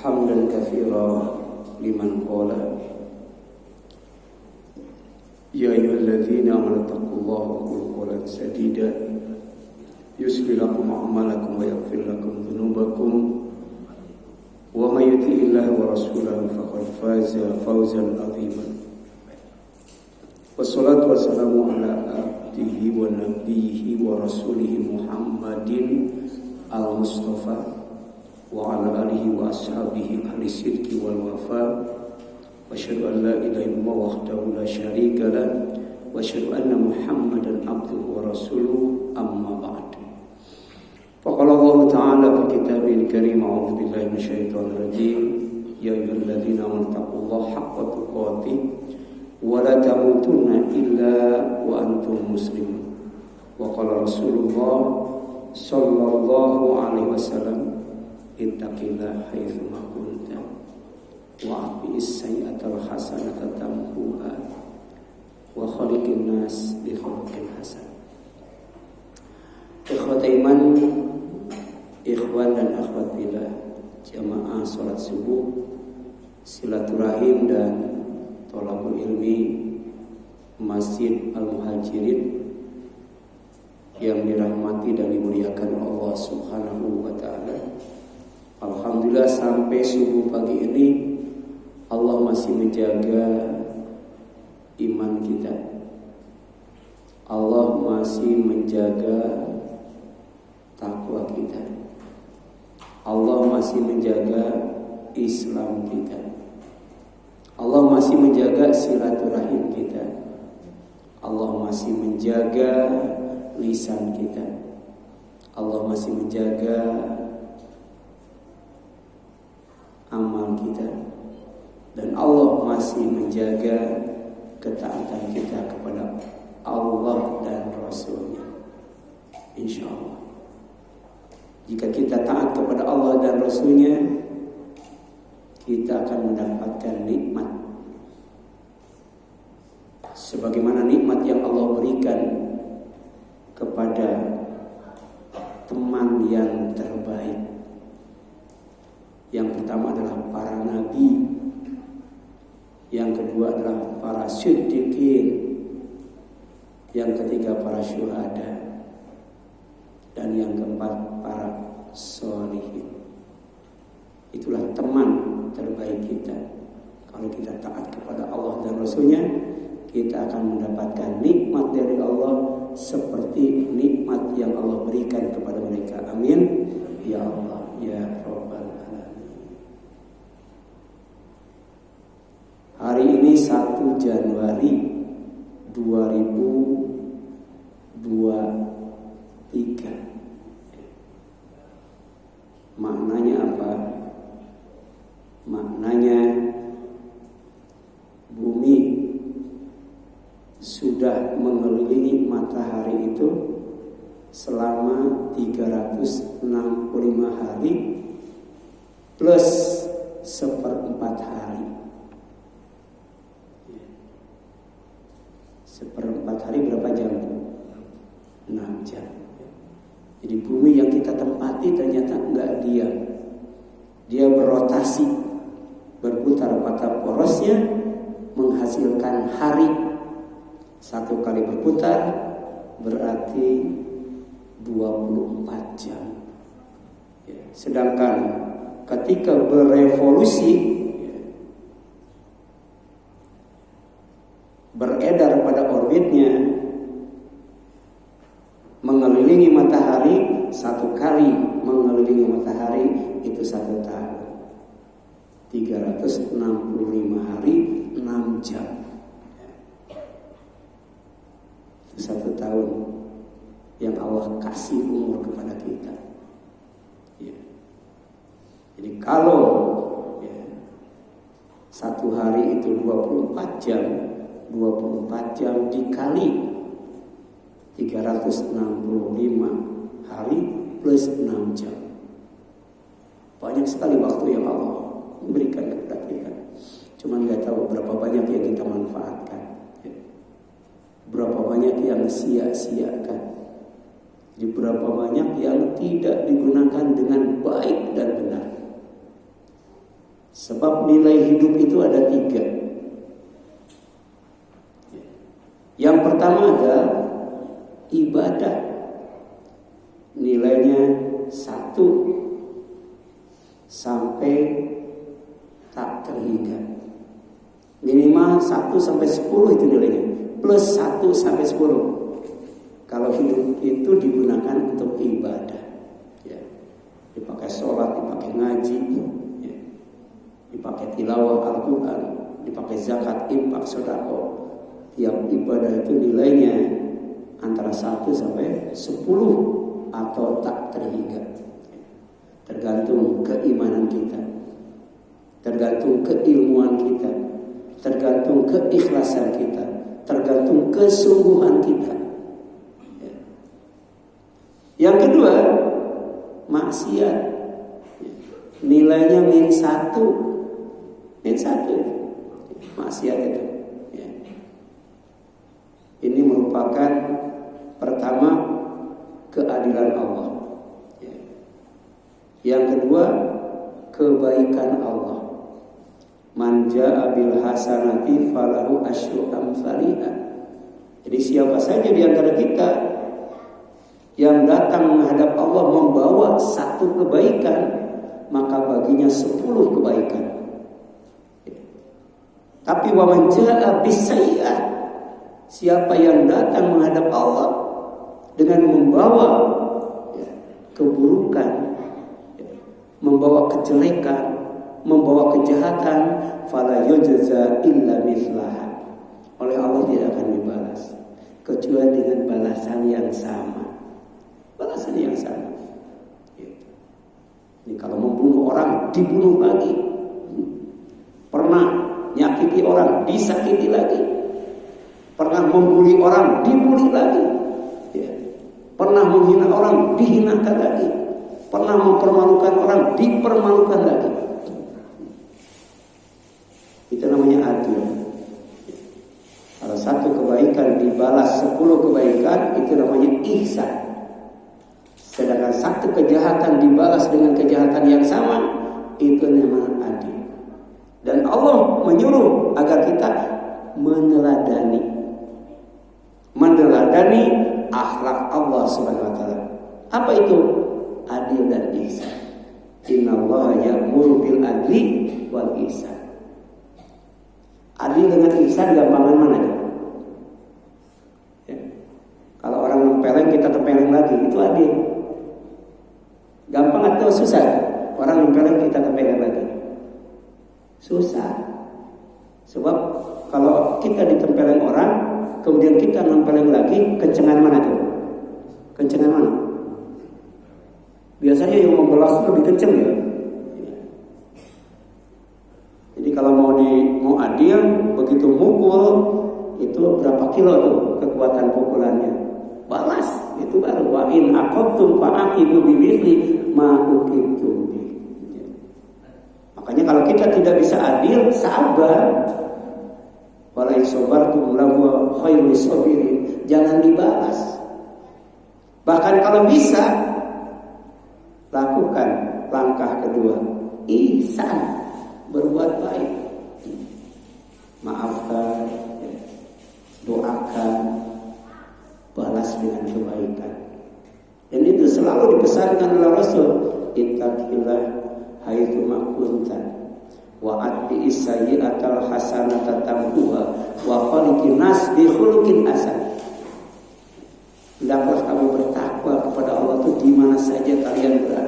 حمدا كثيرا لمن قال يا أيها الذين آمنوا اتقوا الله وقولوا قولا سديدا يصلح لكم أعمالكم ويغفر لكم ذنوبكم ومن يطع الله ورسوله فقد فاز فوزا عظيما والصلاة والسلام على عبده ونبيه ورسوله محمد المصطفى وعلى آله وأصحابه أهل الصدق والوفاء وأشهد أن لا إله إلا الله وحده لا شريك له وأشهد أن محمدا عبده ورسوله أما بعد فقال الله تعالى في كتابه الكريم أعوذ بالله من الشيطان الرجيم يا أيها الذين آمنوا اتقوا الله حق تقاته ولا تموتن إلا وأنتم مسلمون وقال رسول الله صلى الله عليه وسلم ittaqillah haitsuma kunta wa aqis sayyi'atal hasanata tamhuha wa khaliqin nas bi khuluqin hasan. Ikhwat iman, ikhwan dan akhwat billah, jamaah salat subuh, silaturahim dan thalabul ilmi Masjid Al-Muhajirin yang dirahmati dan dimuliakan Allah Subhanahu wa taala. Alhamdulillah sampai subuh pagi ini Allah masih menjaga iman kita. Allah masih menjaga takwa kita. Allah masih menjaga Islam kita. Allah masih menjaga silaturahim kita. Allah masih menjaga lisan kita. Allah masih menjaga amal kita, dan Allah masih menjaga ketaatan kita kepada Allah dan Rasulnya. Insya Allah, jika kita taat kepada Allah dan Rasulnya, kita akan mendapatkan nikmat sebagaimana nikmat yang Allah berikan kepada teman yang terbaik. Yang pertama adalah para nabi, yang kedua adalah para siddiqin, yang ketiga para syuhada, dan yang keempat para sholihin. Itulah teman terbaik kita. Kalau kita taat kepada Allah dan Rasulnya, kita akan mendapatkan nikmat dari Allah seperti nikmat yang Allah berikan kepada mereka. Amin ya Allah ya Rabbal alamin. Hari ini 1 Januari 2023. Maknanya apa? Maknanya bumi sudah mengelilingi matahari itu selama 365 hari plus 1/4 hari. 1/4 hari berapa jam? 6 jam. Jadi bumi yang kita tempati ternyata enggak diam. Dia berotasi, berputar pada porosnya, menghasilkan hari. 1 kali berputar berarti 24 jam. Sedangkan ketika berevolusi, beredar pada orbitnya, mengelilingi matahari, 1 kali mengelilingi matahari itu 1 tahun. 365 hari 6 jam. Itu 1 tahun yang Allah kasih umur kepada kita. Jadi kalau 1 hari itu 24 jam, 24 jam dikali 365 hari plus 6 jam. Banyak sekali waktu yang Allah memberikan kepada kita. Cuman gak tahu berapa banyak yang kita manfaatkan, berapa banyak yang sia-siakan, berapa banyak yang tidak digunakan dengan baik dan benar. Sebab nilai hidup itu ada 3. Yang pertama adalah ibadah. Nilainya 1 sampai tak terhingga. Minimal 1 sampai 10 itu nilainya. Plus 1 sampai 10. Kalau hidup itu digunakan untuk ibadah, ya. Dipakai sholat, dipakai ngaji, ya. Dipakai tilawah Al-Quran, dipakai zakat, infak, sedekah. Tiap ibadah itu nilainya antara 1 sampai 10 atau tak terhingga. Tergantung keimanan kita, tergantung keilmuan kita, tergantung keikhlasan kita, tergantung kesungguhan kita. Yang kedua, maksiat. Nilainya -1. -1 maksiat itu. Ini merupakan pertama keadilan Allah. Yang kedua, kebaikan Allah. Man jaa bil hasanati falahu asyru amsalihha. Jadi siapa saja di antara kita yang datang menghadap Allah membawa 1 kebaikan, maka baginya 10 kebaikan. Tapi wa man jaa bis sayyi'ah, siapa yang datang menghadap Allah dengan membawa keburukan, membawa kejelekan, membawa kejahatan, fala yujza illa mithlaha. Oleh Allah tidak akan dibalas kecuali dengan balasan yang sama. Balasan yang sama. Ini kalau membunuh orang, dibunuh lagi. Pernah nyakiti orang, disakiti lagi. Pernah membuli orang, dibuli lagi. Pernah menghina orang, dihinakan lagi. Pernah mempermalukan orang, dipermalukan lagi. Itu namanya adil. Kalau 1 kebaikan dibalas 10 kebaikan, itu namanya ihsan. Sedangkan 1 kejahatan dibalas dengan kejahatan yang sama, itu namanya adil. Dan Allah menyuruh agar kita meneladani akhlak Allah Subhanahu wa taala. Apa itu? Adil dan ihsan. Innallaha ya'muru bil adli wal ihsan. Adil dengan ihsan gampangan mana? Ya. Kalau orang nempeleng, kita tempeleng lagi, itu adil. Gampang atau susah? Orang nempeleng, kita tempeleng lagi. Susah. Sebab kalau kita ditempeleng orang, kemudian kita nempeleng lagi, kencengan mana tuh? Kencengan mana? Biasanya yang membelas lebih kenceng ya. Jadi kalau mau adil, begitu mukul itu berapa kilo tuh kekuatan pukulannya? Balas itu baru wa in aqabtum fa'aqibu bimithli ma uqibtum bi. Makanya kalau kita tidak bisa adil, sabar. Wala in sabartum lahu khairul sabirin. Jangan dibalas. Bahkan kalau bisa, lakukan langkah kedua, ihsan, berbuat baik, maafkan, doakan, balas dengan kebaikan. Dan itu selalu dipesankan oleh Rasul, ittaqillah haitsu ma kunta wa atbi'is sayyi'atal hasanata tamhuha wa khaliqin nas bi khuluqin hasan. Hendaklah kamu bertakwa kepada Allah itu di mana saja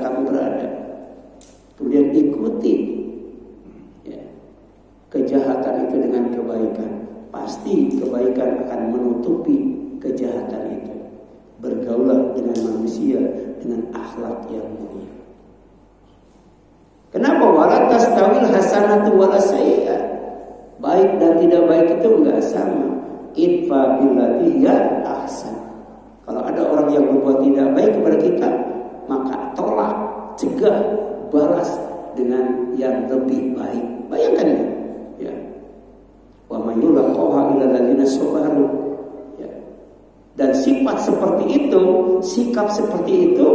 kamu berada. Kemudian ikuti kejahatan itu dengan kebaikan. Pasti kebaikan akan menutupi kejahatan itu. Bergaulah dengan manusia dengan akhlak yang mulia. Kenapa wala tastawil hasanatu wala sayyi'ah? Baik dan tidak baik itu enggak sama. Idfa billati hiya ahsan. Kalau ada orang yang berbuat tidak baik kepada kita, maka tolak, cegah, balas dengan yang lebih baik. Bayangkan ya. Wa may yulaqaha illa alladziina sabaru. Ya. Dan sifat seperti itu, sikap seperti itu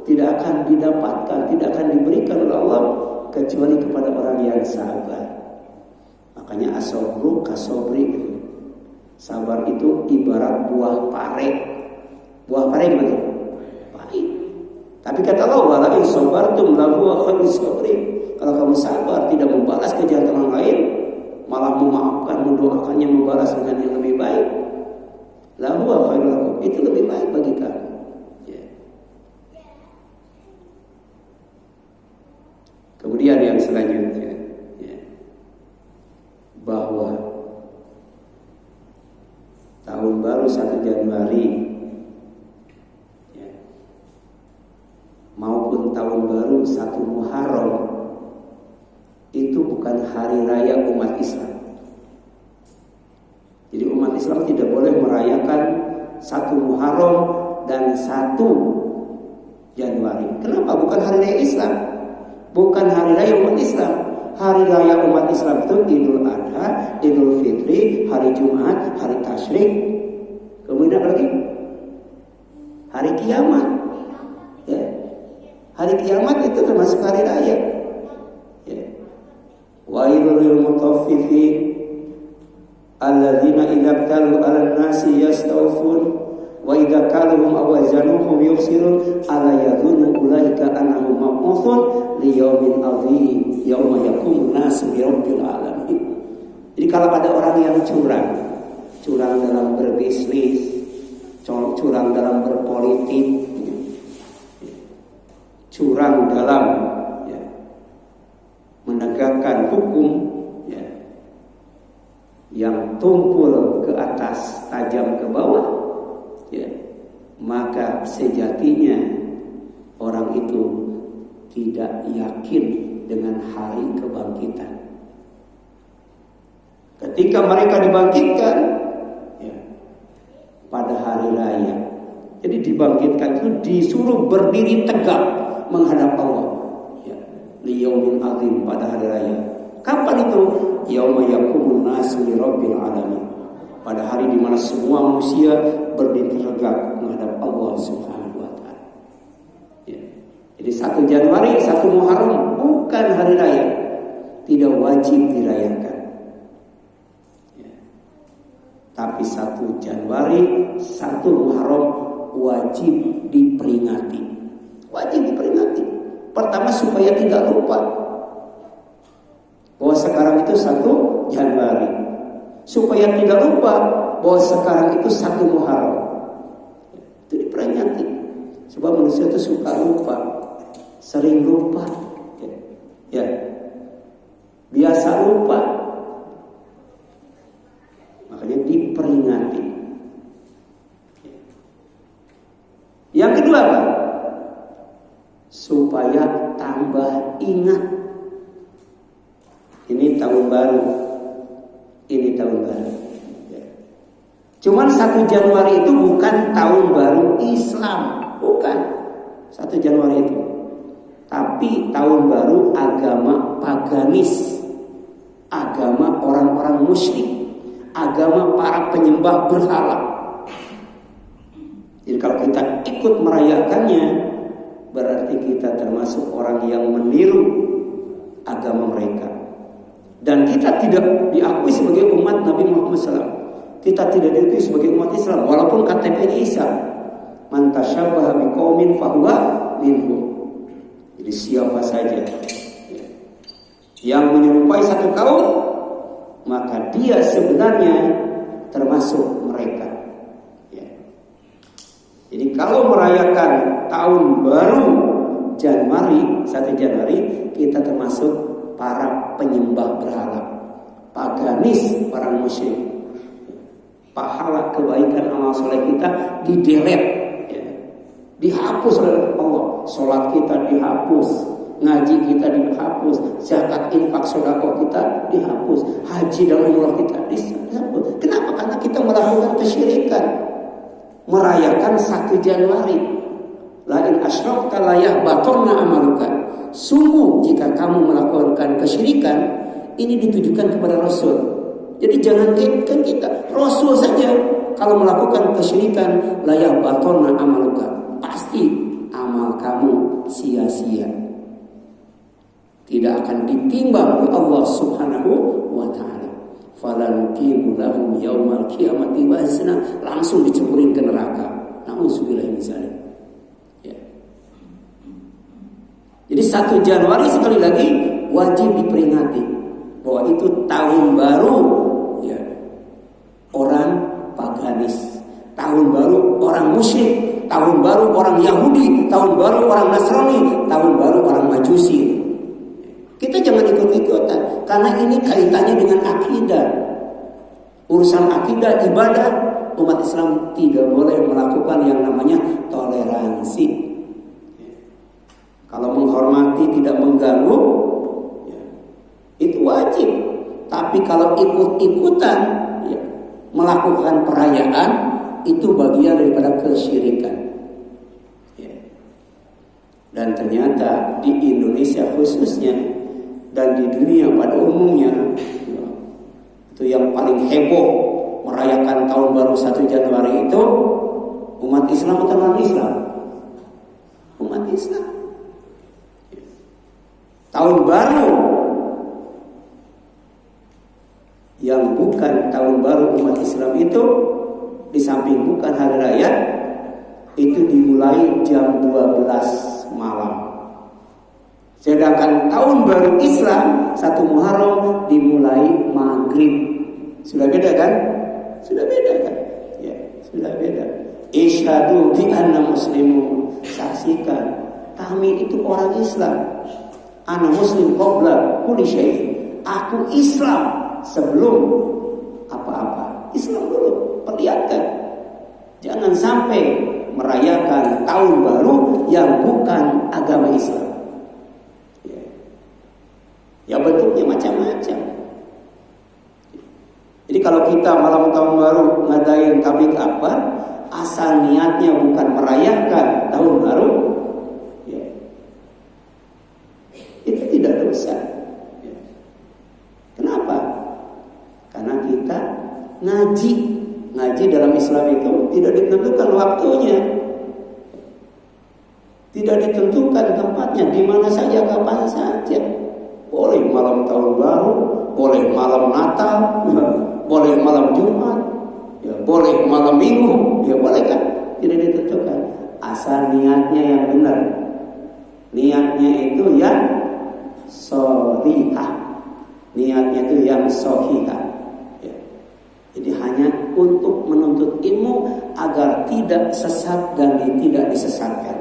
tidak akan didapatkan, tidak akan diberikan oleh Allah kecuali kepada orang yang sabar. Makanya as-sabru kasobri. Sabar itu ibarat buah pare. Buah pare gimana? Pahit. Tapi kata Allah, wala in sabartum lahu khairus sabirin. Kalau kamu sabar, tidak membalas kejahatan orang lain, malah memaafkan, mendoakannya, membalas dengan yang lebih baik, lahu khairul lakum, itu lebih baik bagi kamu. Ya. Kemudian yang selanjutnya, ya, bahwa tahun baru 1 Januari ya, maupun tahun baru 1 Muharram itu bukan hari raya umat Islam. Jadi umat Islam tidak boleh merayakan 1 Muharram dan 1 Januari. Kenapa? Bukan hari raya Islam. Bukan hari raya umat Islam. Hari raya umat Islam itu Idul Adha, Idul Fitri, hari Jumat, hari Tasyrik. Kemudian apa lagi? Hari kiamat. Ya. Hari kiamat itu termasuk hari raya. Ya. Wailul lil mutaffifin alladzina idza qalu 'alan nasi yastawfun wa idza qaluhum aw wazanuhum yukhsirun ala yadhunnu ulaika annahum mab'utsun li yaumin 'adzim yauma yaqumun nasu li rabbil alamin. Jadi kalau ada orang yang curang dalam berbisnis, curang dalam berpolitik, curang dalam menegakkan hukum, ya, yang tumpul ke atas, tajam ke bawah, ya, maka sejatinya orang itu tidak yakin dengan hari kebangkitan. Ketika mereka dibangkitkan, ya, pada hari raya, jadi dibangkitkan itu disuruh berdiri tegak menghadap Allah. Liyaumin azim, pada hari raya. Kapan itu? Yauma yaqumun nasu li rabbil alamin. Pada hari di mana semua manusia berdiri tegak menghadap Allah Subhanahu wa taala. Ya. Jadi 1 Januari, 1 Muharram bukan hari raya. Tidak wajib dirayakan. Ya. Tapi 1 Januari, 1 Muharram wajib diperingati. Wajib diperingati. Pertama supaya tidak lupa bahwa sekarang itu 1 Januari. Supaya tidak lupa bahwa sekarang itu 1 Muharram. Itu diperingati. Sebab manusia itu suka lupa, sering lupa, ya, biasa lupa. Makanya diperingati. Yang kedua apa? Supaya tambah ingat. Ini tahun baru. Ini tahun baru. Cuman 1 Januari itu bukan tahun baru Islam. Bukan 1 Januari itu. Tapi tahun baru agama paganis. Agama orang-orang musyrik. Agama para penyembah berhala. Jadi kalau kita ikut merayakannya, berarti kita termasuk orang yang meniru agama mereka. Dan kita tidak diakui sebagai umat Nabi Muhammad SAW. Kita tidak diakui sebagai umat Islam, walaupun KTP-nya Islam. Man tasyabbaha biqaumin fahuwa minhum. Jadi siapa saja yang menyerupai satu kaum, maka dia sebenarnya termasuk mereka. Jadi kalau merayakan tahun baru Januari, 1 Januari, kita termasuk para penyembah berhala, paganis, para musyrik. Pahala kebaikan amal soleh kita didelete, ya, dihapus oleh Allah. Sholat kita dihapus, ngaji kita dihapus, zakat, infak, sedekah kita dihapus, haji dan umrah kita dihapus. Kenapa? Karena kita melakukan kesyirikan. Merayakan 1 Januari. La in asyrakta la yahbatanna amaluka. Sungguh jika kamu melakukan kesyirikan, ini ditujukan kepada Rasul. Jadi jangan kan kita, Rasul saja kalau melakukan kesyirikan, la yahbatanna amaluka, pasti amal kamu sia-sia. tidak akan ditimbang oleh Allah Subhanahu wa taala. Falanqimu lahum yaumal qiyamati wazna, langsung diceburin ke neraka. Nauzubillah min dzalik. Ya. Jadi 1 Januari sekali lagi wajib diperingati bahwa itu tahun baru ya, orang paganis, tahun baru orang musyrik, tahun baru orang Yahudi, tahun baru orang Nasrani, tahun baru orang Majusi. Kita jangan ikut-ikutan karena ini kaitannya dengan akidah. Urusan akidah, ibadah, umat Islam tidak boleh melakukan yang namanya toleransi. Kalau menghormati tidak mengganggu, ya, itu wajib. Tapi kalau ikut-ikutan ya, melakukan perayaan, itu bagian daripada kesyirikan. Ya. Dan ternyata di Indonesia khususnya dan di dunia pada umumnya ya, itu yang paling heboh merayakan tahun baru 1 Januari itu umat Islam atau non-Islam? Umat Islam. Ya. Tahun baru yang bukan tahun baru umat Islam itu, di samping bukan hari raya, itu dimulai jam 12 malam. Sedangkan tahun baru Islam 1 Muharram dimulai maghrib. Sudah beda kan? Sudah beda kan? Ya, sudah beda. Isyhadu bi anna muslimun. Saksikan kami itu orang Islam. Ana muslim qabla kulli syai'. Aku Islam sebelum apa-apa. Islam dulu, perlihatkan. Jangan sampai merayakan tahun baru yang bukan agama Islam. Ya bentuknya macam-macam. Jadi kalau kita malam tahun baru ngadain tablik akbar, asal niatnya bukan merayakan tahun baru, ya, itu tidak dosa. Ya. Kenapa? Karena kita ngaji dalam Islam itu tidak ditentukan waktunya, tidak ditentukan tempatnya, di mana saja, kapan saja. Boleh malam tahun baru, boleh malam Natal, boleh malam Jumat, ya, boleh malam Minggu, ya boleh kan? Tidak ditentukan. Asal niatnya yang benar. Niatnya itu yang shorihah. Niatnya itu yang sohihah. Ya. Jadi hanya untuk menuntut ilmu agar tidak sesat dan tidak disesatkan,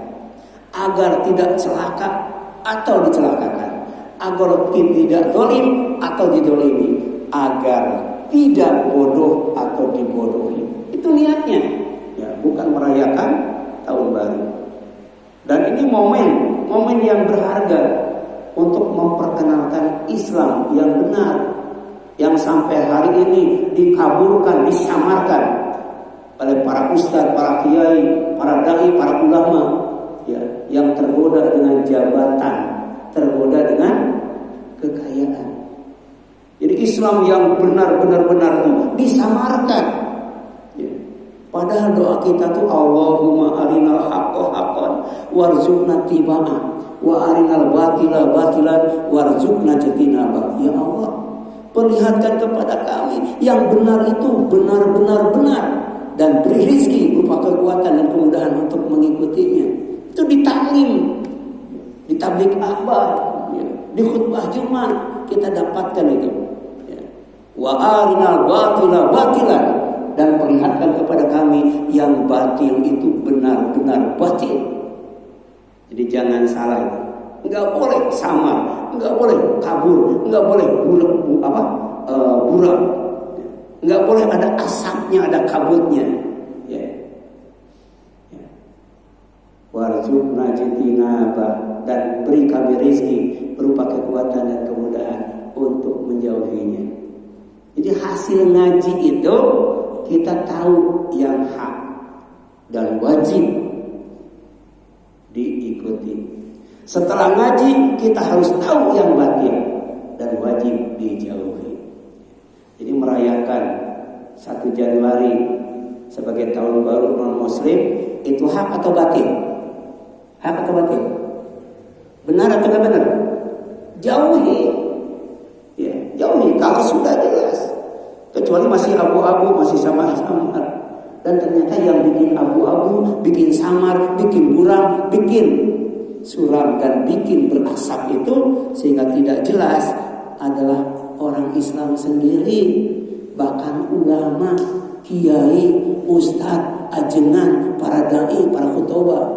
agar tidak celaka atau dicelakakan, agar tidak zalim atau didolimi, agar tidak bodoh atau dibodohi. Itu niatnya, ya, bukan merayakan tahun baru. Dan ini momen yang berharga untuk memperkenalkan Islam yang benar, yang sampai hari ini dikaburkan, disamarkan oleh para ustadz, para kiai, para dai, para ulama, ya, yang tergoda dengan jabatan, tergoda dengan kekayaan. Jadi Islam yang benar-benar itu disamarkan. Ya. Padahal doa kita tuh Allahumma arinal haqqa haqqan warzuqna tiba'ah wa arinal batila batilan warzuqna jatinabah. Ya Allah, perlihatkan kepada kami yang benar itu benar-benar benar, dan beri rizki berupa kekuatan dan kemudahan untuk mengikutinya. Itu ditaklim, di tablik akbar, ya, di khutbah Jumat kita dapatkan itu. Ya. Wa arinal batila batilan, dan perlihatkan kepada kami yang batil itu benar-benar batil. Jadi jangan salah. Enggak boleh samar, enggak boleh kabur, enggak boleh buram. Enggak boleh ada asapnya, ada kabutnya. Ya. Ya. Warzuqna jatinabah, dan beri kami rezeki berupa kekuatan dan kemudahan untuk menjauhinya. Jadi hasil ngaji itu kita tahu yang hak dan wajib diikuti. Setelah ngaji kita harus tahu yang batil dan wajib dijauhi. Jadi merayakan 1 Januari sebagai tahun baru non-muslim itu hak atau batil? Hak atau batil? Benar atau tidak benar? Jauh bikin samar, bikin buram, bikin suram dan bikin berasap itu sehingga tidak jelas adalah orang Islam sendiri. Bahkan ulama, kiai, ustadz, ajengan, para dai, para khutbah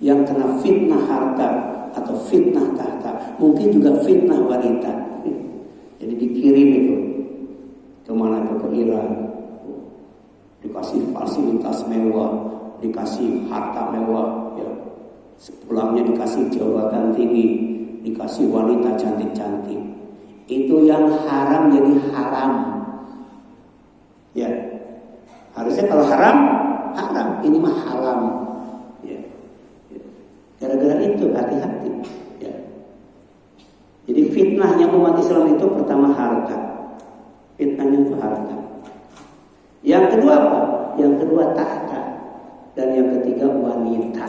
yang kena fitnah harta atau fitnah tahta, mungkin juga fitnah wanita. Jadi dikirim itu kemana, ke Iran, dikasih fasilitas mewah, dikasih harta mewah, ya. Sepulangnya dikasih jabatan tinggi, dikasih wanita cantik-cantik. Itu yang haram jadi haram. Ya, harusnya kalau haram, haram. Ini mah haram. Ya. Gara-gara itu hati-hati. Ya. Jadi fitnahnya umat Islam itu pertama harta. Fitnahnya itu harta. Yang kedua apa? Yang kedua tahta. Dan yang ketiga wanita.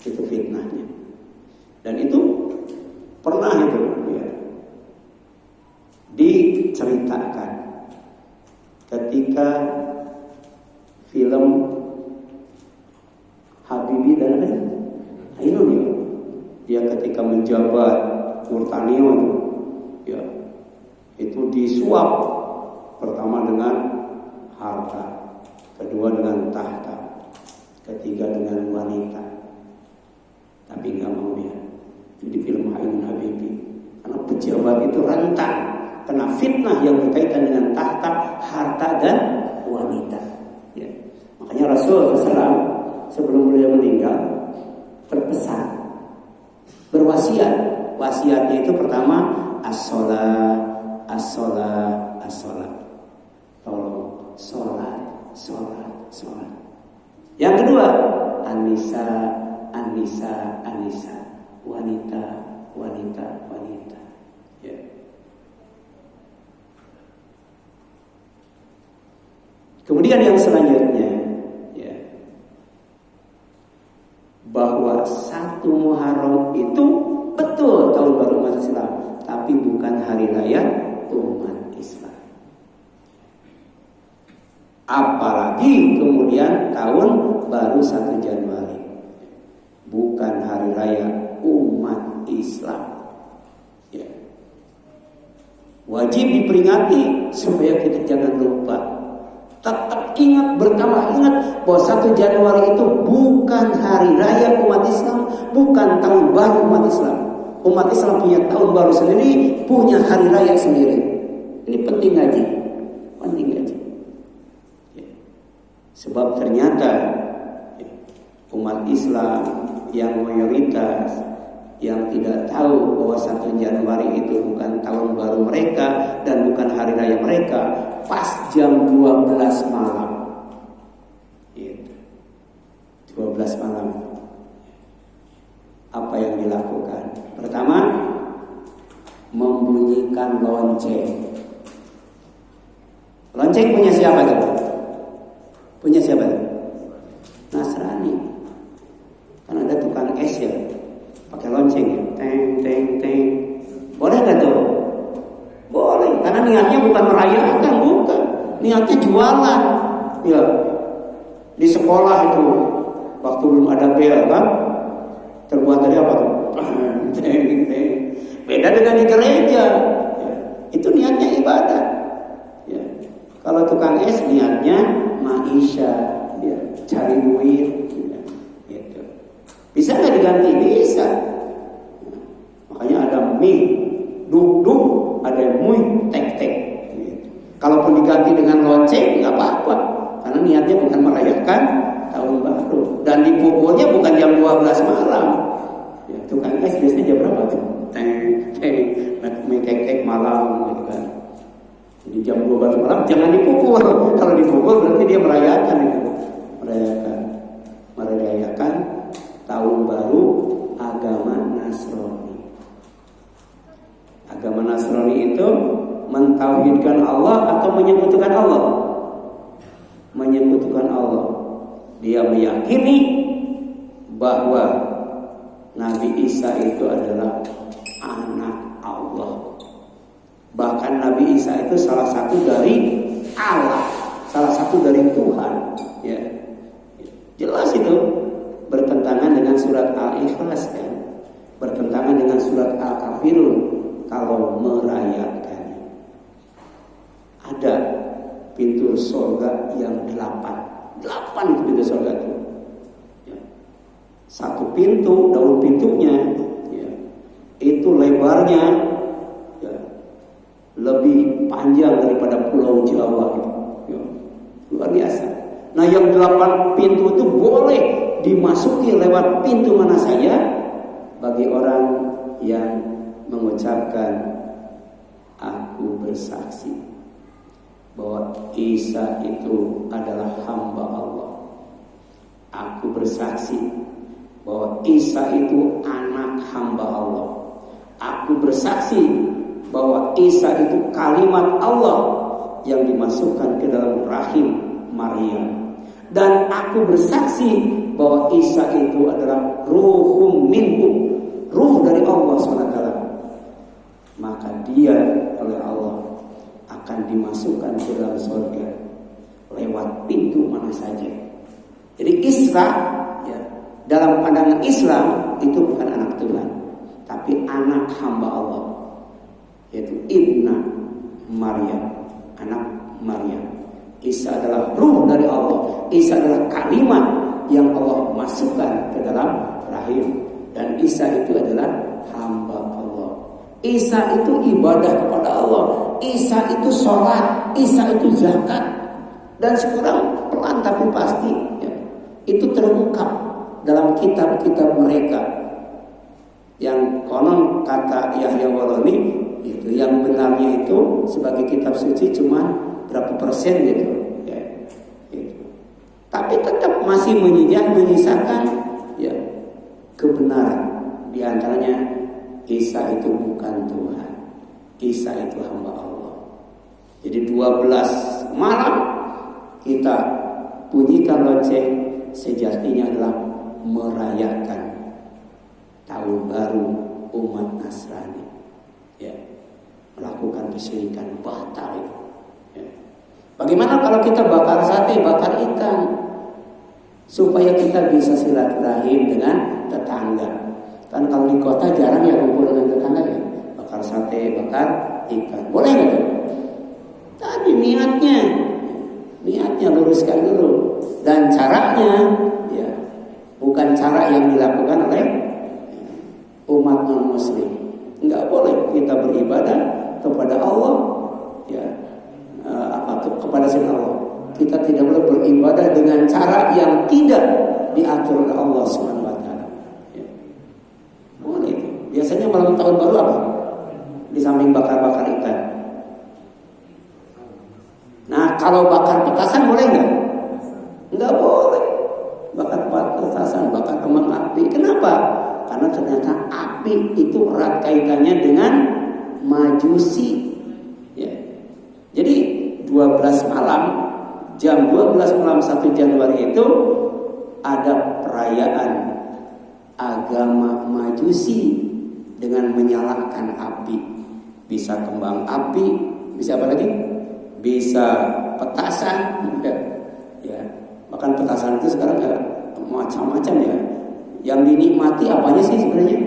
Itu fitnahnya. Dan itu pernah itu ya, diceritakan ketika film Habibie dan Ainun, dia ketika menjabat Nurtanio ya, itu disuap pertama dengan harta, kedua dengan tahta, ketiga dengan wanita. Tapi nggak mau dia. Itu di film Ainun Habibie. Karena pejabat itu rentan kena fitnah yang berkaitan dengan tahta, harta dan wanita. Ya. Makanya Rasul SAW sebelum beliau meninggal berpesan, berwasiat. Wasiatnya itu pertama as-sholat, as-sholat, as-sholat. Tolong sholat, sholat, sholat. Yang kedua an-nisa, an-nisa, an-nisa. Wanita, wanita, wanita. Ya. Kemudian yang selanjutnya, ya, bahwa 1 Muharram itu betul tahun baru umat Islam, tapi bukan hari raya umat Islam. Apalagi kemudian tahun baru 1 Januari, bukan hari raya umat Islam. Ya. Wajib diperingati supaya kita jangan lupa. Tetap ingat, bertambah ingat bahwa 1 Januari itu bukan hari raya umat Islam, bukan tahun baru umat Islam. Umat Islam punya tahun baru sendiri, punya hari raya sendiri. Ini penting ngaji, penting ngaji. Ya. Sebab ternyata ya, umat Islam yang mayoritas yang tidak tahu bahwa 1 Januari itu bukan tahun baru mereka dan bukan hari raya mereka, pas jam 12 malam gitu. 12 malam apa yang dilakukan? Pertama, membunyikan lonceng. Lonceng punya siapa tuh? Punya siapa tuh? Nasrani. Kan ada tukang es ya, pakai lonceng ya, teng teng teng. Boleh nggak tuh? Boleh, karena niatnya bukan merayakan, bukan. Niatnya jualan. Ya, di sekolah itu waktu belum ada bel kan, terbuat dari apa tuh? Teng teng. Beda dengan di gereja. Ya, itu niatnya ibadah. Ya. Kalau tukang es niatnya maisha, ya, cari duit. Bisa nggak diganti? Bisa. Makanya ada mie duk-duk, ada mie tek-tek. Kalaupun diganti dengan lonceng nggak apa-apa, karena niatnya bukan merayakan tahun baru. Dan dipukulnya bukan jam 12 malam. Ya, tukang es biasanya jam berapa tuh? Mie tek-tek malam gitu kan. Jadi jam 12 malam jangan dipukul. Kalau dipukul berarti dia merayakan itu. Merayakan tahun baru agama Nasrani. Agama Nasrani itu mentauhidkan Allah atau menyekutukan Allah? Menyekutukan Allah. Dia meyakini bahwa Nabi Isa itu adalah anak Allah. Bahkan Nabi Isa itu salah satu dari Allah, salah satu dari Tuhan. Ya. Jelas itu bertentangan dengan surat Al-Ikhlas kan, bertentangan dengan surat Al-Kafirun kalau merayakan. Ada pintu surga yang 8 itu pintu surga itu. Ya. Satu pintu, daun pintunya ya, itu lebarnya ya, lebih panjang daripada Pulau Jawa itu. Ya. Luar biasa. Nah yang 8 pintu itu boleh dimasuki lewat pintu mana saja bagi orang yang mengucapkan aku bersaksi bahwa Isa itu adalah hamba Allah. Aku bersaksi bahwa Isa itu anak hamba Allah. Aku bersaksi bahwa Isa itu kalimat Allah yang dimasukkan ke dalam rahim Maryam. Dan aku bersaksi bahwa Isa itu adalah ruhum minhu, ruh dari Allah SWT. Maka dia oleh Allah akan dimasukkan ke dalam surga lewat pintu mana saja. Jadi Isa ya, dalam pandangan Islam itu bukan anak Tuhan, tapi anak hamba Allah, yaitu Ibna Maryam, anak Maryam. Isa adalah ruh dari Allah. Isa adalah kalimat yang Allah masukkan ke dalam rahim. Dan Isa itu adalah hamba Allah. Isa itu ibadah kepada Allah. Isa itu sholat. Isa itu zakat. Dan sekarang pelan tapi pasti ya, itu terungkap dalam kitab-kitab mereka. Yang konon kata Yahya Warani itu yang benarnya itu sebagai kitab suci cuma berapa persen gitu ya, gitu. Tapi tetap masih menyisakan ya kebenaran. Di antaranya Isa itu bukan Tuhan, Isa itu hamba Allah. Jadi 12 malam kita bunyikan lonceng, sejatinya adalah merayakan tahun baru umat Nasrani ya, melakukan kesyirikan batal itu. Bagaimana kalau kita bakar sate, bakar ikan, supaya kita bisa silaturahim dengan tetangga? Kan kalau di kota jarang ya kumpul dengan tetangga ya, bakar sate, bakar ikan, boleh nggak tuh? Tadi niatnya luruskan dulu, dan caranya ya bukan cara yang dilakukan oleh umat non Muslim. Nggak boleh kita beribadah kepada Allah ya. Kepada selain Allah, kita tidak boleh beribadah dengan cara yang tidak diatur oleh Allah Subhanahu Wa Taala. Ya. Boleh itu. Biasanya malam tahun baru apa? Di samping bakar-bakar ikan. Nah, kalau bakar petasan boleh nggak? Nggak boleh. Bakar petasan, bakar kembang api. Kenapa? Karena ternyata api itu erat kaitannya dengan Majusi. Ya. Jadi 12 malam, jam 12 malam 1 Januari itu ada perayaan agama Majusi dengan menyalakan api. Bisa kembang api, bisa apa lagi? Bisa petasan. Ya. Bahkan petasan itu sekarang ya macam-macam ya. Yang dinikmati apanya sih sebenarnya?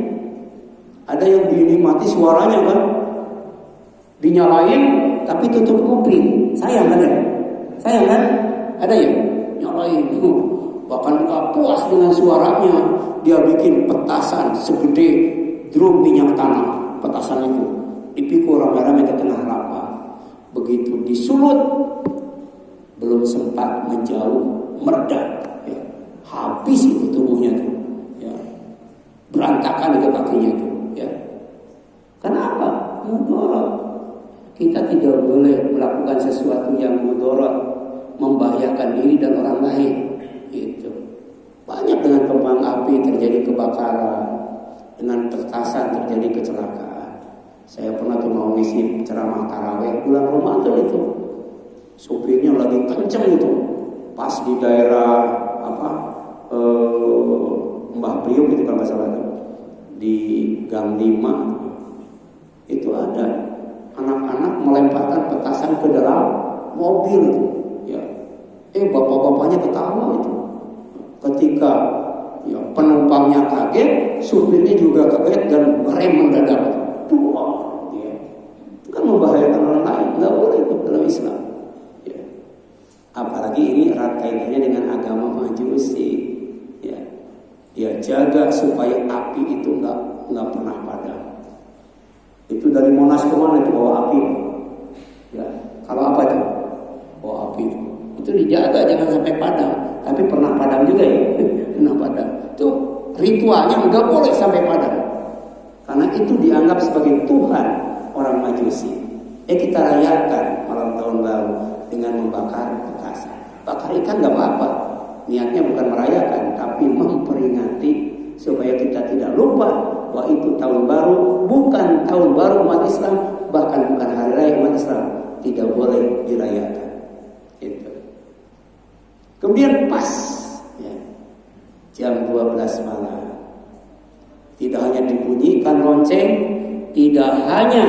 Ada yang dinikmati suaranya kan? Dinyalain tapi tutup kuping. Sayang kan? Sayang kan? Ada ya? Nyalain. Bahkan gak puas dengan suaranya, dia bikin petasan segede drum minyak tanah. Petasan itu dipikul rame-rame ke tengah lapang. Begitu disulut, belum sempat menjauh, meledak. Ya. Habis itu tubuhnya tuh. Ya. Berantakan itu kakinya itu. Ya. Kenapa? Mudarat. Kita tidak boleh melakukan sesuatu yang mudarat, membahayakan diri dan orang lain. Itu banyak dengan kembang api terjadi kebakaran, dengan petasan terjadi kecelakaan. Saya pernah tuh mau ngisi ceramah tarawih bulan Ramadan itu, supirnya lagi kenceng itu, pas di daerah Mbah Priok itu kalau nggak salah itu, di Gang 5 itu ada anak-anak melemparkan petasan ke dalam mobil itu, ya. Bapak-bapaknya ketawa itu, Ketika ya, penumpangnya kaget, supirnya juga kaget dan rem mendadak. Ya. Itu kan membahayakan orang lain, nggak boleh itu dalam Islam. Ya. Apalagi ini erat kaitannya dengan agama Majusi. Ya, ya jaga supaya api itu nggak pernah padam. Itu dari Monas kemana itu bawa api? Ya, kalau apa itu? Bawa api itu dijaga jangan sampai padam. Tapi pernah padam juga ya, pernah padam. Itu ritualnya nggak boleh sampai padam. Karena itu dianggap sebagai Tuhan orang Majusi. Kita rayakan malam tahun baru dengan membakar petasan. Bakar ikan nggak apa-apa. Niatnya bukan merayakan, tapi memperingati supaya kita tidak lupa bahwa itu tahun baru, bukan tahun baru umat Islam, bahkan bukan hari raya umat Islam, tidak boleh dirayakan. Itu. Kemudian pas ya, jam 12 malam, tidak hanya dibunyikan lonceng, tidak hanya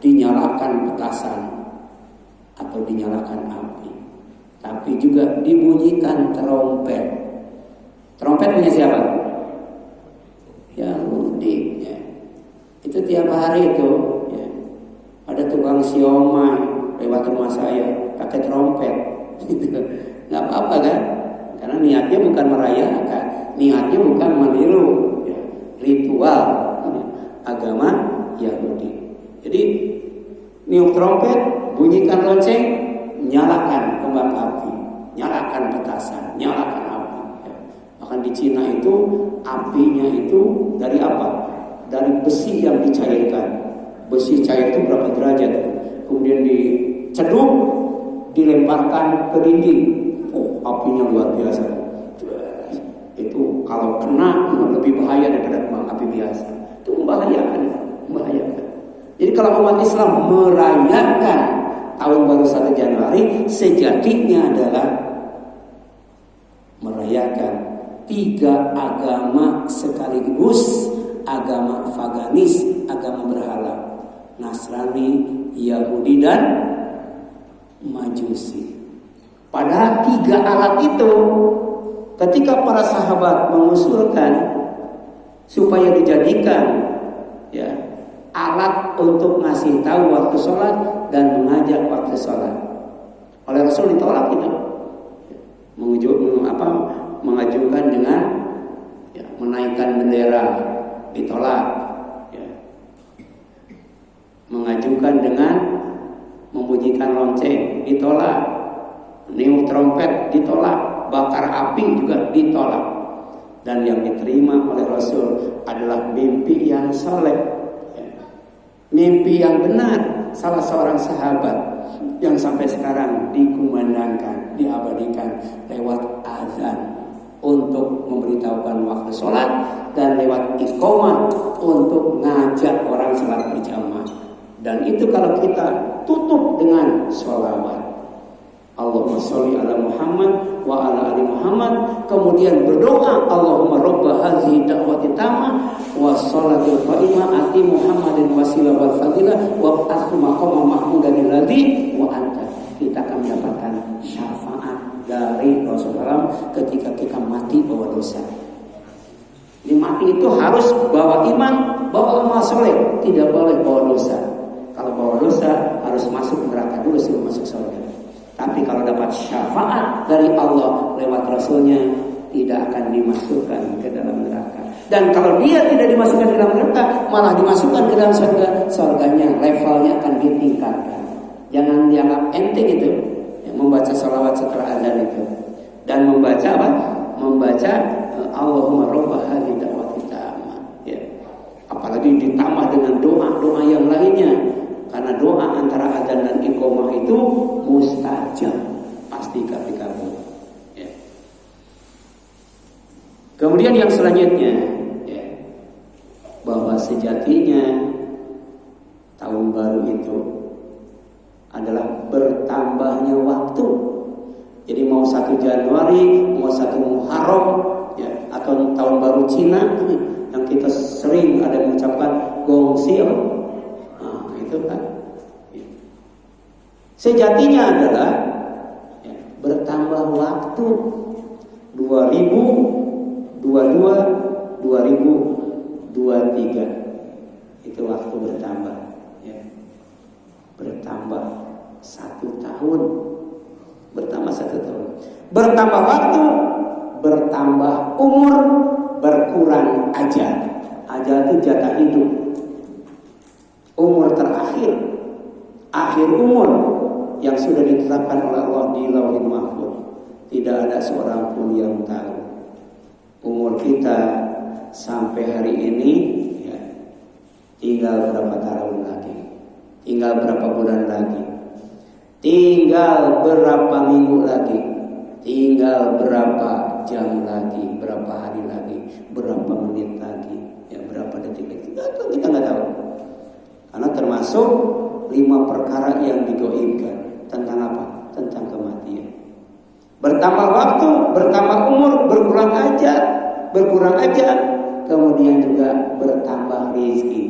dinyalakan petasan atau dinyalakan api, tapi juga dibunyikan trompet. Trompet punya siapa? Yahudi. Ya. Itu tiap hari itu. Ya. Ada tukang siomay lewat rumah saya pakai trompet. Nggak apa-apa kan? Karena niatnya bukan merayakan, niatnya bukan meniru ya, ritual ya, agama Yahudi. Jadi niup trompet, bunyikan lonceng, nyalakan kembang api, nyalakan petasan, nyalakan api. Ya. Bahkan di Cina itu apinya itu dari apa? Dari besi yang dicairkan. Besi cair itu berapa derajat? Kemudian diceduk, dilemparkan ke dinding. Apinya luar biasa. Itu kalau kena lebih bahaya daripada kembang api biasa. Itu membahayakan. Jadi kalau umat Islam merayakan tahun baru 1 Januari, sejatinya adalah merayakan 3 agama sekaligus, agama paganis, agama berhala, Nasrani, Yahudi dan Majusi. Padahal 3 alat itu ketika para sahabat mengusulkan supaya dijadikan ya alat untuk ngasih tahu waktu sholat dan mengajak waktu sholat, oleh Rasul ditolak itu. Mengajukan dengan ya, menaikkan bendera ditolak, ya. Mengajukan dengan membunyikan lonceng ditolak, niup trompet ditolak, bakar api juga ditolak. Dan yang diterima oleh Rasul adalah mimpi yang saleh, ya. Mimpi yang benar salah seorang sahabat yang sampai sekarang dikumandangkan, diabadikan lewat azan untuk memberitahukan waktu sholat dan lewat iqamah untuk ngajak orang sholat berjamaah. Dan itu kalau kita tutup dengan sholawat, Allahumma sholli ala Muhammad wa ala ali Muhammad, kemudian berdoa Allahumma robba hadhihi da'wati tamah wa sholatil qa'imah ati Muhammadin wasilah wal fadilah wa ba'athu maqama mahmudan alladhi wa anta. Kita akan mendapatkan syafaat dari Rasulullah ketika kita mati bawa dosa. Jadi mati itu harus bawa iman, bawa amal soleh, tidak boleh bawa dosa. Kalau bawa dosa harus masuk neraka dulu sebelum masuk surga. Tapi kalau dapat syafaat dari Allah lewat Rasulnya, tidak akan dimasukkan ke dalam neraka. Dan kalau dia tidak dimasukkan ke dalam neraka, malah dimasukkan ke dalam surga, surganya levelnya akan ditingkatkan. Jangan dianggap enteng itu, membaca salawat setelah azan itu. Dan membaca apa? Membaca Allahumma robba hadhihi da'wati tamah. Ya. Apalagi ditambah dengan doa-doa yang lainnya. Karena doa antara azan dan iqamah itu mustajab, pasti dikabul. Ya. Kemudian yang selanjutnya, ya, bahwa sejatinya tahun baru itu adalah bertambahnya waktu. Jadi mau 1 Januari, mau 1 Muharram, ya, atau tahun baru Cina yang kita sering ada mengucapkan gongsi apa? Itu kan. Sejatinya adalah ya, bertambah waktu. 20 2022, 2023 itu waktu bertambah, ya. Bertambah 1 tahun, bertambah waktu, bertambah umur, berkurang ajal. Ajal itu jatah hidup, umur terakhir, akhir umur yang sudah ditetapkan oleh Allah di Lauhul Mahfuz. Tidak ada seorang pun yang tahu. Umur kita sampai hari ini, ya, tinggal berapa tahun lagi, tinggal berapa bulan lagi, tinggal berapa minggu lagi, tinggal berapa jam lagi, berapa hari lagi, berapa menit lagi, ya, berapa detik lagi. Kita nggak tahu. Karena termasuk 5 perkara yang digoibkan. Tentang apa? Tentang kematian. Bertambah waktu, bertambah umur, berkurang ajal, kemudian juga bertambah rezeki.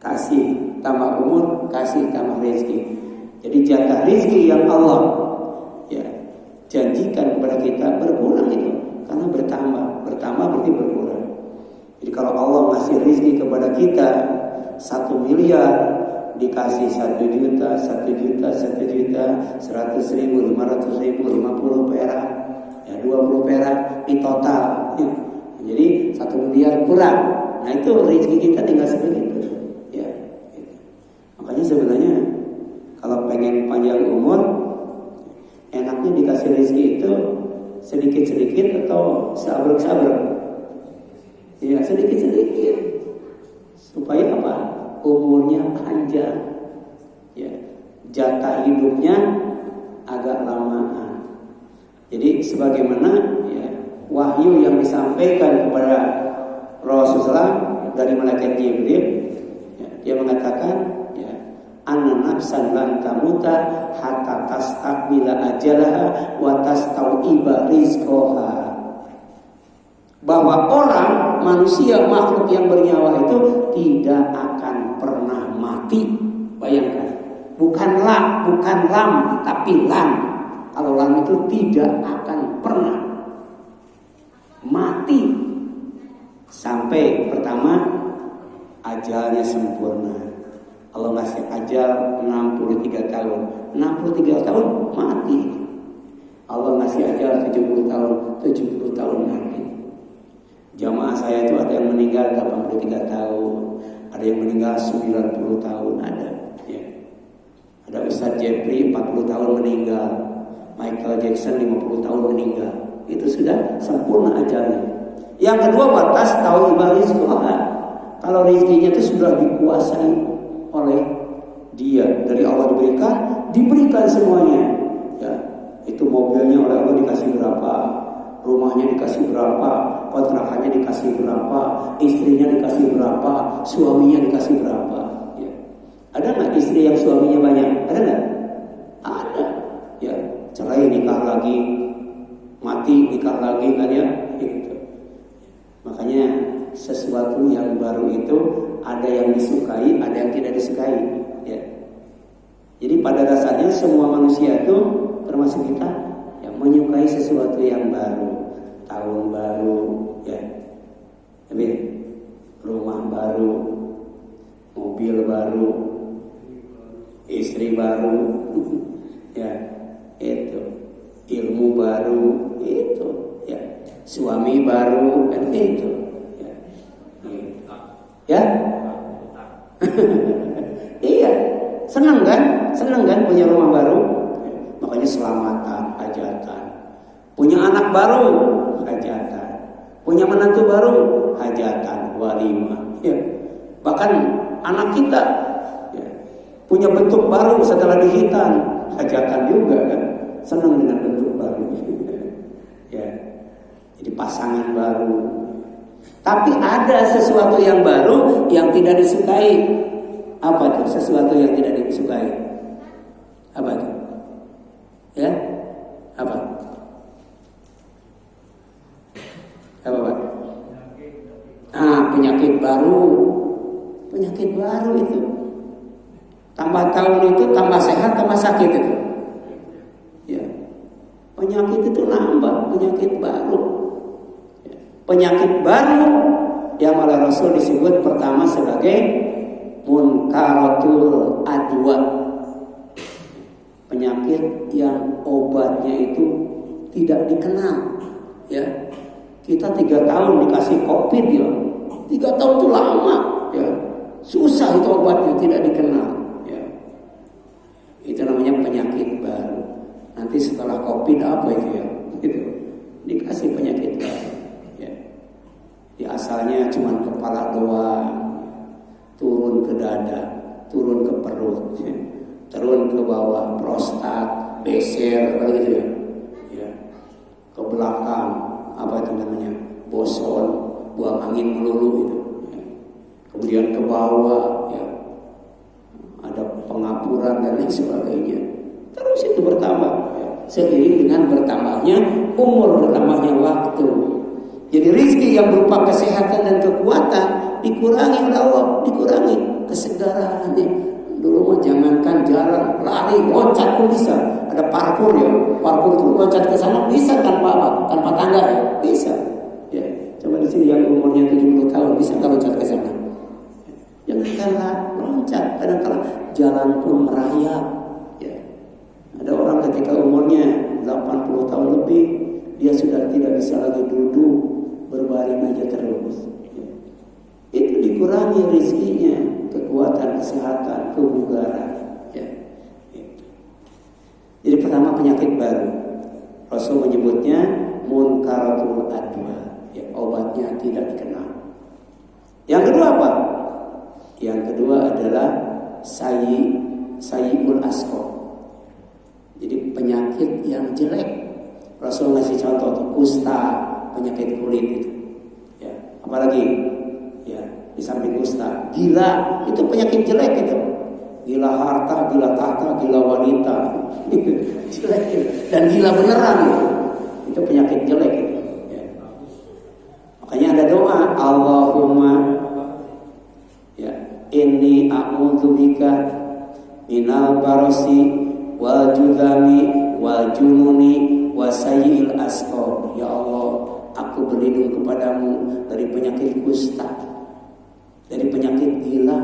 Kasih tambah umur, kasih tambah rezeki. Jadi jatah rezeki yang Allah, ya, janjikan kepada kita berkurang itu karena bertambah berarti berkurang. Jadi kalau Allah ngasih rezeki kepada kita 1 miliar, dikasih 1 juta, 100.000, 100.000, 500.000, 50 perak, ya 20 perak di total, ya. Jadi 1 miliar kurang. Nah itu rezeki kita tinggal sebegitu, ya. Makanya sebenarnya kalau pengen panjang umur, enaknya dikasih rezeki itu sedikit-sedikit atau sabrek-sabrek, ya, sedikit-sedikit supaya apa? Umurnya panjang, ya, jatah hidupnya agak lamaan. Jadi sebagaimana, ya, wahyu yang disampaikan kepada Rasulullah dari malaikat Jibril, ya, dia mengatakan, ya, anna nafsan lan tamuta hatta tastakmila ajalaha wa tastau'iba rizqaha. Bahwa orang, manusia, makhluk yang bernyawa itu tidak akan pernah mati. Bayangkan, bukan lam, tapi lam. Kalau lam itu tidak akan pernah mati sampai pertama ajalnya sempurna. Allah ngasih ajal 63 tahun, 63 tahun mati. Allah ngasih ajal 70 tahun, 70 tahun mati. Jamaah saya itu ada yang meninggal 83 tahun, ada yang meninggal 90 tahun, ada, ya. Ada Ustaz Jeffrey 40 tahun meninggal, Michael Jackson 50 tahun meninggal. Itu sudah sempurna ajalnya. Yang kedua, batas tahu ibaris Tuhan. Kalau rezekinya itu sudah dikuasai oleh dia, dari Allah diberikan semuanya, ya. Itu mobilnya oleh Allah dikasih berapa, rumahnya dikasih berapa, kontrakannya dikasih berapa, istrinya dikasih berapa, suaminya dikasih berapa, ya. Ada nggak istri yang suaminya banyak? Ada nggak? Ada, ya. Cerai nikah lagi, mati nikah lagi, kan, ya, gitu. Makanya sesuatu yang baru itu ada yang disukai, ada yang tidak disukai, ya. Jadi pada dasarnya semua manusia itu termasuk kita yang menyukai sesuatu yang baru, tahun baru, ya. Tapi rumah baru, mobil baru, istri baru, ya, itu, ilmu baru, itu, ya, suami baru, kan, itu, ya, gitu. Ya. Iya, senang kan punya rumah baru, makanya selamatan, hajatan. Punya anak baru, hajatan. Punya menantu baru, hajatan, walimah, ya. Bahkan anak kita, ya, punya bentuk baru setelah dihitan, hajatan juga, kan, senang dengan bentuk baru, ya. Jadi pasangan baru. Tapi ada sesuatu yang baru yang tidak disukai. Apa itu? Sesuatu yang tidak disukai. Apa itu? Ya? Apa? Apa, Pak? Penyakit baru. Penyakit baru itu. Tambah tahun itu tambah sehat, tambah sakit itu. Ya. Penyakit itu nambah, penyakit baru. Penyakit baru yang oleh Rasul disebut pertama sebagai munkaratul adwa. Penyakit yang obatnya itu tidak dikenal. Ya, kita 3 tahun dikasih COVID ya, 3 tahun itu lama. Ya, susah itu obatnya tidak dikenal. Ya, itu namanya penyakit baru. Nanti setelah COVID apa itu ya? Gitu. Dikasih penyakit baru. Ya. Di asalnya cuma kepala doang, turun ke dada, turun ke perut, ya. Turun ke bawah, prostat, beser, apa gitu ya. Ya. Ke belakang, apa itu namanya? Boson, buang angin melulu itu. Ya. Kemudian ke bawah, ya. Ada pengapuran dan lain sebagainya. Terus itu bertambah, ya. Seiring dengan bertambahnya umur, bertambahnya waktu. Jadi rizki yang berupa kesehatan dan kekuatan dikurangi oleh Allah, dikurangi kesegarannya. Dulu mah jangankan jalan, lari, loncat pun bisa. Ada parkur ya, parkur itu loncat ke sana bisa tanpa apa? Tanpa tangga ya, bisa. Ya, coba di sini yang umurnya 70 tahun bisa nggak loncat ke sana? Jangankanlah loncat, kadang-kadang jalan pun merayap. Ya. Ada orang ketika umurnya 80 tahun lebih, dia sudah tidak bisa lagi duduk, berbaring aja terus. Ya. Itu dikurangi rizkinya, kekuatan, kesehatan, kebugaran. Ya. Itu. Jadi pertama penyakit baru, Rasul menyebutnya munkaratul adwa. Ya, obatnya tidak dikenal. Yang kedua apa? Yang kedua adalah sayyul asqam. Jadi penyakit yang jelek. Rasul ngasih contoh tuh kusta, penyakit kulit itu. Ya, apalagi ya di samping kusta, gila itu penyakit jelek itu. Gila harta, gila tahta, gila wanita. Jelek itu. Dan gila beneran itu. Itu penyakit jelek itu. Ya. Makanya ada doa, Allahumma ya inni a'udzubika minal barasi wal judami wal jununi wa sayyi'il asqam. Ya Allah, aku berlindung kepadamu dari penyakit kusta, dari penyakit gila,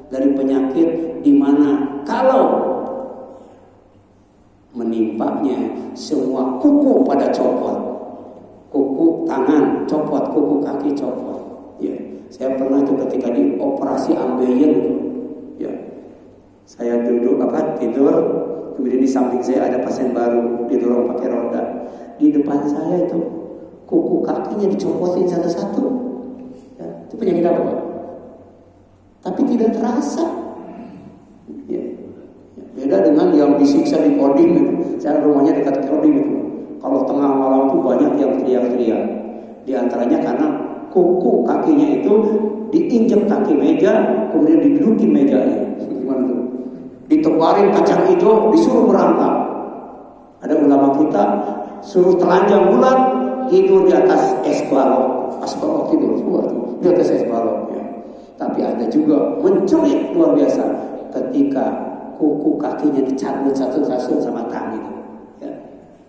dari penyakit di mana kalau menimpanya semua kuku pada copot, kuku tangan copot, kuku kaki copot. Ya, saya pernah itu ketika di operasi ambeien itu. Ya, saya duduk tidur. Kemudian di samping saya ada pasien baru didorong pakai roda. Di depan saya itu kuku kakinya dicopotin satu-satu. Ya, itu penyakit apa Pak? Tapi tidak terasa. Ya. Ya, beda dengan yang disiksa di Kodim itu. Saya rumahnya dekat Kodim itu. Kalau tengah malam itu banyak yang teriak-teriak. Di antaranya karena kuku kakinya itu diinjek kaki meja, kemudian didudukin mejanya. Gimana tuh? Ditebarin kacang hijau, disuruh merangkak. Ada ulama kita suruh telanjang bulan tidur di atas es balok, tidur di atas es balok. Ya. Tapi ada juga menculik luar biasa ketika kuku kakinya dicabut satu-satu sama tangan itu. Ya.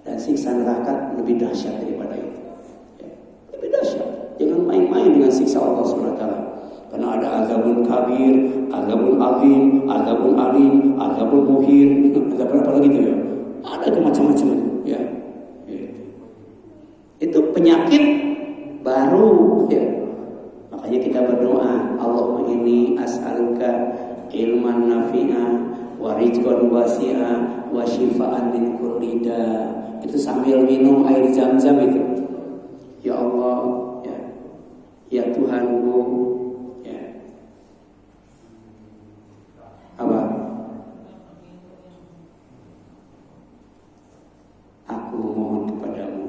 Dan siksa neraka lebih dahsyat daripada itu. Ya. Lebih dahsyat. Jangan main-main dengan siksa Allah SWT. Karena ada azabun kabir, azabun azim, azabun alim, azabun muhin, azabun apa lagi itu ya? Ada itu macam-macam ya. Itu penyakit baru ya. Makanya kita berdoa, Allahumma inni as'aluka ilman nafi'a wa rizqan wasi'a wa shifaan min kulli da. Itu sambil minum air Zam-Zam itu. Ya Allah, ya Tuhanku, apa? Aku memohon kepadamu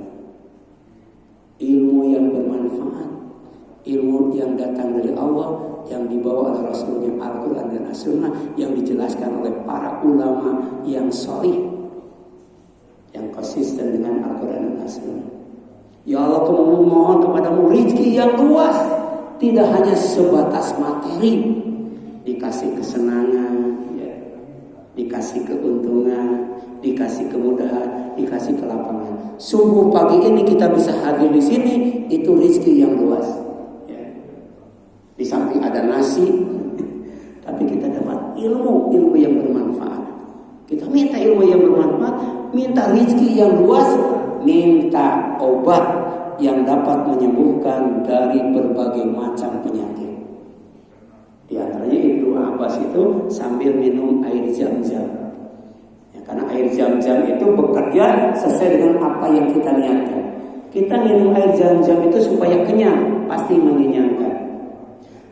ilmu yang bermanfaat, ilmu yang datang dari Allah, yang dibawa oleh Rasulnya Al-Quran dan As-Sunnah, yang dijelaskan oleh para ulama yang sholih, yang konsisten dengan Al-Quran dan As-Sunnah. Ya Allah, aku memohon kepadamu rezeki yang luas, tidak hanya sebatas materi, dikasih kesenangan, ya. dikasih keuntungan, dikasih kemudahan, dikasih kelapangan. Subuh pagi ini kita bisa hadir di sini, itu rezeki yang luas. Ya. Di samping ada nasi, tapi kita dapat ilmu yang bermanfaat. Kita minta ilmu yang bermanfaat, minta rezeki yang luas, minta obat yang dapat menyembuhkan dari berbagai macam penyakit. Di antaranya Ibnu Abbas itu sambil minum air Zam-Zam. Ya, karena air Zam-Zam itu bekerja sesuai dengan apa yang kita niatkan. Kita minum air Zam-Zam itu supaya kenyang, pasti mengenyangkan.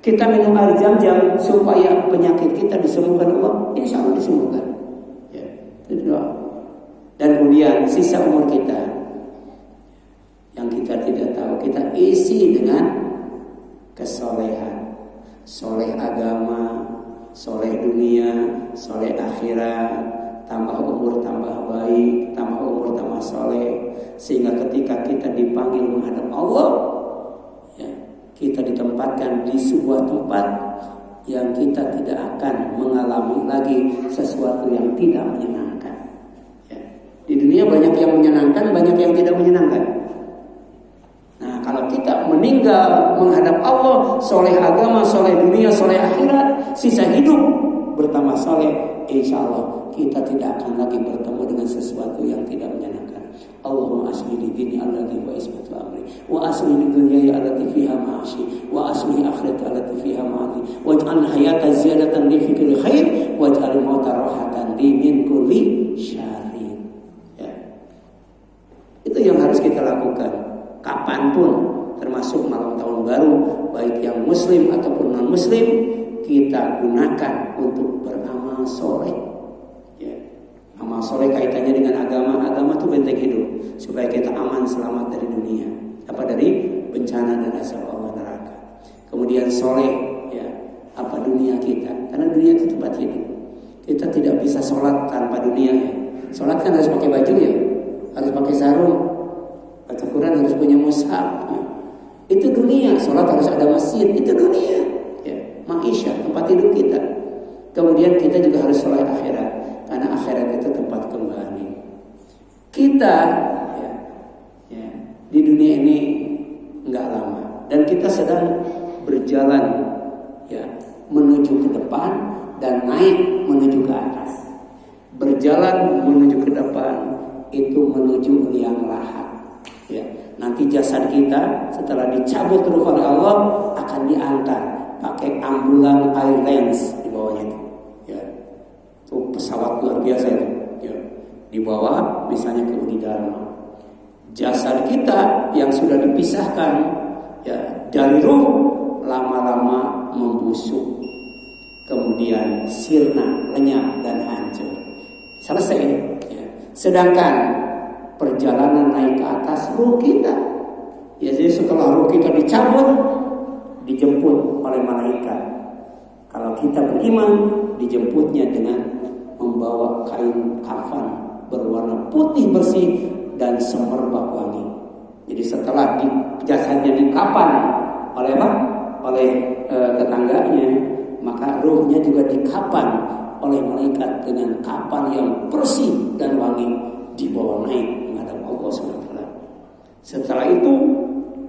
Kita minum air Zam-Zam supaya penyakit kita disembuhkan Allah, insya Allah disembuhkan. Ya, itu doa. Dan kemudian sisa umur kita yang kita tidak tahu, kita isi dengan kesolehan, soleh agama, soleh dunia, soleh akhirat, tambah umur tambah baik, tambah umur tambah soleh, sehingga ketika kita dipanggil menghadap Allah, ya, kita ditempatkan di sebuah tempat yang kita tidak akan mengalami lagi sesuatu yang tidak menyenangkan. Ya. Di dunia banyak yang menyenangkan, banyak yang tidak menyenangkan. Kalau kita meninggal menghadap Allah, soleh agama, soleh dunia, soleh akhirat, sisa hidup bertambah soleh, insya Allah kita tidak akan lagi bertemu dengan sesuatu yang tidak menyenangkan. Allahumma asli li dini allati wa ismatu amri, wa asli li dunyaya allati fiha ma'ashi, wa asli akhirati allati fiha ma'ati, waj'al hayata ziyadatan li fi kulli khair, waj'al mauta rahatan li min kulli syarrin. Ya. Itu yang harus kita lakukan. Kapanpun, termasuk malam tahun baru, baik yang muslim ataupun non muslim, kita gunakan untuk beramal soleh. Ya. Amal soleh kaitannya dengan agama. Agama itu benteng hidup, supaya kita aman selamat dari dunia, dari bencana dan azab Allah neraka. Kemudian soleh, ya, dunia kita, karena dunia itu tempat hidup. Kita tidak bisa sholat tanpa dunia. Ya. Sholat kan harus pakai baju, ya, harus pakai sarung. Baca Quran harus punya mushaf. Ya. Itu dunia. Sholat harus ada masjid. Itu dunia. Ya. Ma'isyah, tempat hidup kita. Kemudian kita juga harus soleh akhirat, karena akhirat itu tempat kembali. Kita ya, di dunia ini nggak lama, dan kita sedang berjalan, ya, menuju ke depan dan naik menuju ke atas. Berjalan menuju ke depan itu menuju liang lahat. Ya, nanti jasad kita setelah dicabut ruh oleh Allah akan diantar pakai ambulan Airlines di bawahnya itu. Ya, itu pesawat luar biasa itu. Ya, dibawa misalnya ke Budi Dharma. Jasad kita yang sudah dipisahkan, ya, dari ruh lama-lama membusuk, kemudian sirna, lenyap dan hancur. Selesai. Ya. Sedangkan perjalanan naik ke atas ruh kita, ya, jadi setelah ruh kita dicabut, dijemput oleh malaikat. Kalau kita beriman, dijemputnya dengan membawa kain kafan berwarna putih bersih dan semerbak wangi. Jadi setelah jasadnya dikapan oleh tetangganya, maka ruhnya juga dikapan oleh malaikat dengan kapan yang bersih dan wangi, dibawa naik menghadap Allah SWT. Setelah itu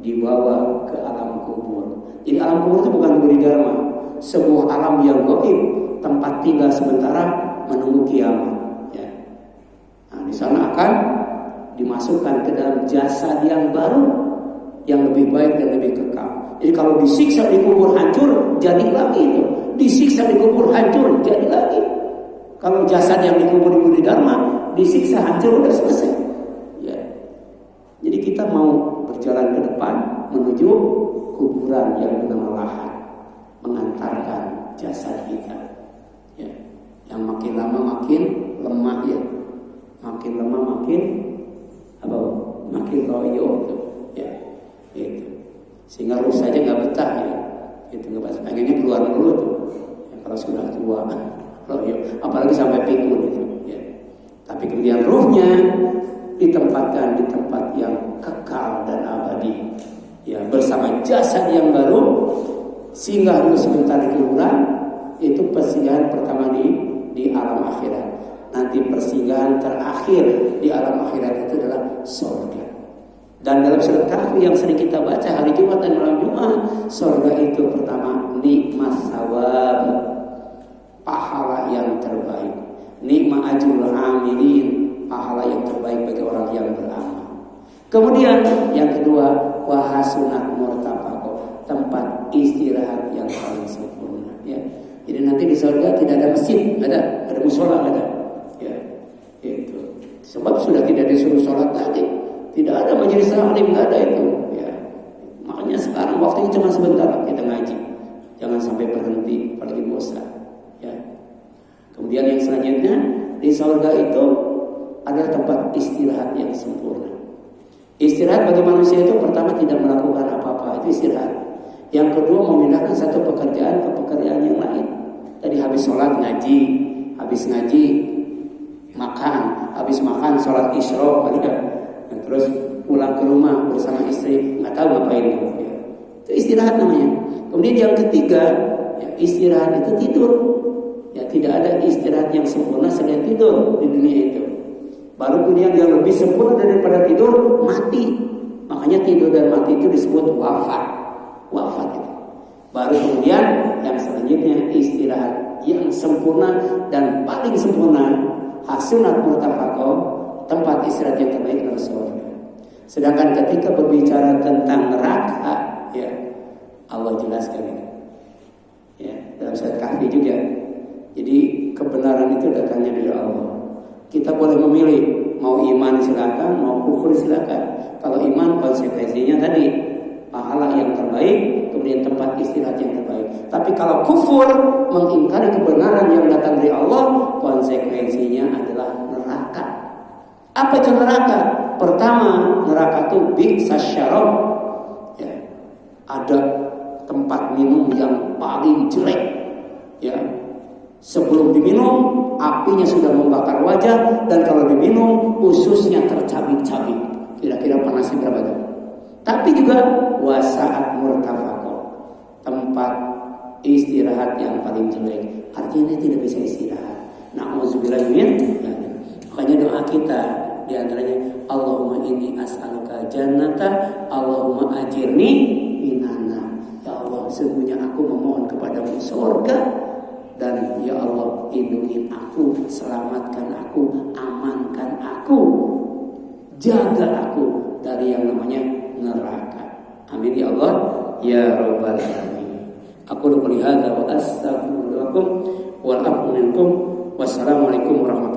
dibawa ke alam kubur. Jadi alam kubur itu bukan Budi Dharma, sebuah alam yang gaib, tempat tinggal sementara menunggu kiamat. Ya. Nah, di sana akan dimasukkan ke dalam jasad yang baru, yang lebih baik dan lebih kekal. Jadi kalau disiksa di kubur hancur, jadi lagi itu. Disiksa di kubur hancur, jadi lagi. Kalau jasad yang dikubur di Budi Dharma disiksa hancur, udah selesai. Ya. Jadi kita mau berjalan ke depan menuju kuburan yang bernama lahat, mengantarkan jasad kita. Ya. Yang makin lama makin lemah, ya. Makin lemah makin loyo itu. Ya. Itu. Sehingga ruh saja nggak betah, ya. Itu nggak betah. Pengennya keluar dulu tuh. Ya, kalau sudah tua kan. Loyo. Apalagi sampai pikun itu. Ya. Tapi kemudian ruhnya ditempatkan di tempat yang kekal dan abadi, ya, bersama jasad yang baru. Singgah dulu sebentar di kuburan, itu persinggahan pertama di di alam akhirat. Nanti persinggahan terakhir di alam akhirat itu adalah surga. Dan dalam surat Kahfi yang sering kita baca hari Jumat dan malam Jumat, surga itu pertama nikmat sawab, pahala yang terbaik. Nikmat ajrul amilin, pahala yang terbaik bagi orang yang beramal. Kemudian yang kedua, wahasunat murtafaqah, tempat istirahat yang paling sempurna. Ya. Jadi nanti di surga tidak ada masjid, ada musola, ada. Ya, itu. Sebab sudah tidak disuruh sholat tadi, tidak ada majelis taklim, nggak ada itu. Ya. Makanya sekarang waktunya cuma sebentar kita ngaji, jangan sampai berhenti, apalagi bosan. Ya. Kemudian yang selanjutnya di surga itu adalah tempat istirahat yang sempurna. Istirahat bagi manusia itu pertama tidak melakukan apa-apa, itu istirahat. Yang kedua memindahkan satu pekerjaan ke pekerjaan yang lain. Tadi habis sholat ngaji, habis ngaji makan, habis makan sholat isyraq, terus pulang ke rumah bersama istri, nggak tahu ngapain. Ya. Itu istirahat namanya. Kemudian yang ketiga, ya, istirahat itu tidur. Ya, tidak ada istirahat yang sempurna selain tidur di dunia itu. Baru kemudian yang lebih sempurna daripada tidur, mati. Makanya tidur dan mati itu disebut wafat. Wafat itu. Baru kemudian yang selanjutnya istirahat yang sempurna dan paling sempurna, hasunat murtafaqah, tempat istirahat yang terbaik adalah surga. Sedangkan ketika berbicara tentang neraka, ya Allah jelaskan ini. Ya, dalam surat Kahfi juga. Jadi kebenaran itu datangnya dari Allah. Kita boleh memilih, mau iman silakan, mau kufur silakan. Kalau iman konsekuensinya tadi pahala yang terbaik, kemudian tempat istirahat yang terbaik. Tapi kalau kufur, mengingkari kebenaran yang datang dari Allah, konsekuensinya adalah neraka. Apa itu neraka? Pertama, neraka itu bi'sasyarab. Ya. Ada tempat minum yang paling jelek. Ya. Sebelum diminum, apinya sudah membakar wajah, dan kalau diminum, ususnya tercabik-cabik. Kira-kira panasnya berapa tuh? Tapi juga wasaat murtafaqah, tempat istirahat yang paling jelek. Artinya dia tidak bisa istirahat. Na'udzubillah min. Makanya doa kita di antaranya, Allahumma inni as'aluka jannata, Allahumma ajirni minana. Ya Allah, sesungguhnya aku memohon kepadamu surga, dan ya Allah lindungi aku, selamatkan aku, amankan aku, jaga aku dari yang namanya neraka. Amin ya Allah ya rabbal alamin. Aku qouli hadza wa astaghfirullakum wa atubu ilaik. Wassalamualaikum warahmatullahi wabarakatuh.